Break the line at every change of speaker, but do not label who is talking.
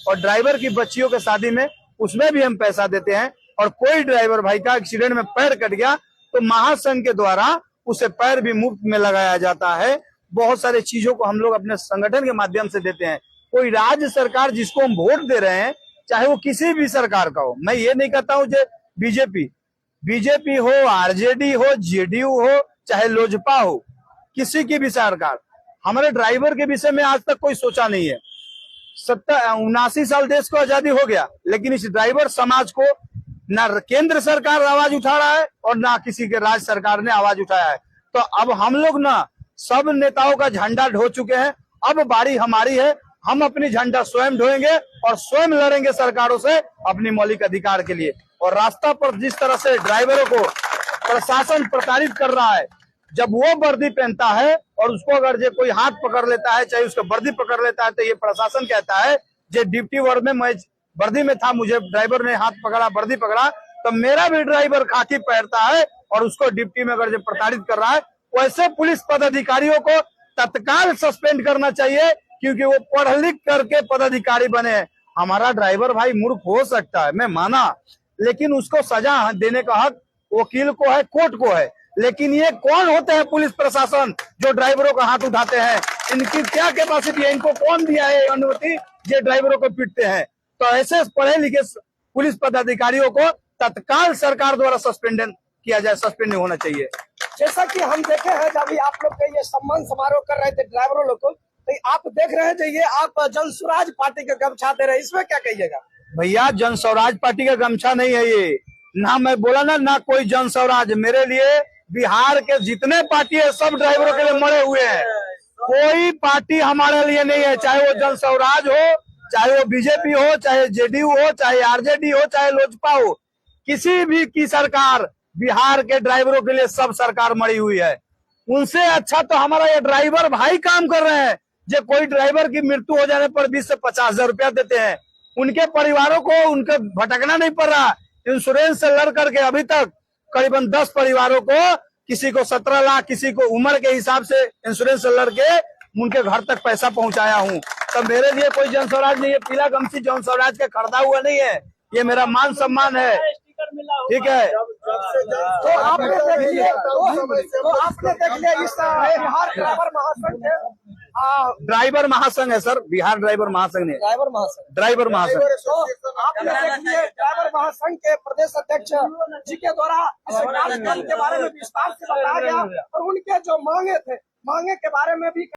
और ड्राइवर की बच्चियों के शादी में उसमें भी हम पैसा देते हैं। और कोई ड्राइवर भाई का एक्सीडेंट में पैर कट गया तो महासंघ के द्वारा उसे पैर भी मुफ्त में लगाया जाता है। बहुत सारी चीजों को हम लोग अपने संगठन के माध्यम से देते हैं। कोई राज्य सरकार जिसको हम वोट दे रहे हैं, चाहे वो किसी भी सरकार का हो, मैं ये नहीं कहता हूँ जो बीजेपी हो, आरजेडी हो, जेडीयू हो, चाहे लोजपा हो, किसी की भी सरकार, हमारे ड्राइवर के विषय में आज तक कोई सोचा नहीं है। 79 साल देश को आजादी हो गया, लेकिन इस ड्राइवर समाज को ना केंद्र सरकार आवाज उठा रहा है और ना किसी के राज्य सरकार ने आवाज उठाया है। तो अब हम लोग ना सब नेताओं का झंडा ढो चुके हैं, अब बारी हमारी है। हम अपनी झंडा स्वयं ढोएंगे और स्वयं लड़ेंगे सरकारों से अपनी मौलिक अधिकार के लिए। और रास्ता पर जिस तरह से ड्राइवरों को प्रशासन प्रताड़ित कर रहा है, जब वो वर्दी पहनता है और उसको अगर जो कोई हाथ पकड़ लेता है, चाहे उसका वर्दी पकड़ लेता है, तो ये प्रशासन कहता है जो ड्यूटी वर्ड में मैं वर्दी में था, मुझे ड्राइवर ने हाथ पकड़ा, वर्दी पकड़ा, तो मेरा भी ड्राइवर खाकी पहनता है और उसको ड्यूटी में अगर जो प्रताड़ित कर रहा है, वैसे पुलिस पदाधिकारियों को तत्काल सस्पेंड करना चाहिए, क्योंकि वो पढ़ लिख करके पदाधिकारी बने। हमारा ड्राइवर भाई मूर्ख हो सकता है, मैं माना, लेकिन उसको सजा देने का हक वकील को है, कोर्ट को है। लेकिन ये कौन होते हैं पुलिस प्रशासन जो ड्राइवरों का हाथ उठाते हैं? इनकी क्या कैपेसिटी है? इनको कौन दिया है अनुमति ये ड्राइवरों को पीटते हैं? तो ऐसे पढ़े लिखे पुलिस पदाधिकारियों को तत्काल सरकार द्वारा सस्पेंड किया जाए, सस्पेंड होना चाहिए।
जैसा कि हम देखे हैं, जब आप लोग के ये सम्मान समारोह कर रहे थे ड्राइवरों लोग को, तो आप देख रहे थे ये आप जन स्वराज पार्टी का गमछा दे रहे हैं, इसमें क्या कहिएगा?
भैया जन स्वराज पार्टी का गमछा नहीं है ये, ना मैं बोला ना कोई जन स्वराज। मेरे लिए बिहार के जितने पार्टी है सब ड्राइवरों के लिए मरे हुए हैं। कोई पार्टी हमारे लिए नहीं है, चाहे वो जन स्वराज हो, चाहे वो बीजेपी हो, चाहे जेडीयू हो, चाहे आरजेडी हो, चाहे लोजपा हो, किसी भी की सरकार बिहार के ड्राइवरों के लिए सब सरकार मरी हुई है। उनसे अच्छा तो हमारा ये ड्राइवर भाई काम कर रहे हैं। जो कोई ड्राइवर की मृत्यु हो जाने पर 20 से 50 हजार रुपया देते हैं, उनके परिवारों को उनका भटकना नहीं पड़ रहा। इंश्योरेंस से लड़ करके अभी तक करीबन 10 परिवारों को, किसी को 17 लाख, किसी को उम्र के हिसाब से इंश्योरेंस से लड़के उनके घर तक पैसा पहुंचाया हूं। तो मेरे लिए कोई जन स्वराज नहीं है, पीला गमछी जन स्वराज का खरीदा हुआ नहीं है, ये मेरा मान सम्मान है, ठीक है।
तो आपने देख लिया इस बिहार ड्राइवर महासंघ के
ड्राइवर महासंघ है सर, बिहार ड्राइवर महासंघ ने ड्राइवर महासंघ।
तो आपने देख लिया ड्राइवर महासंघ के प्रदेश अध्यक्ष जी के द्वारा इस कार्यक्रम के बारे में विस्तार से बताया गया और उनके जो मांगे थे, मांगे के बारे में भी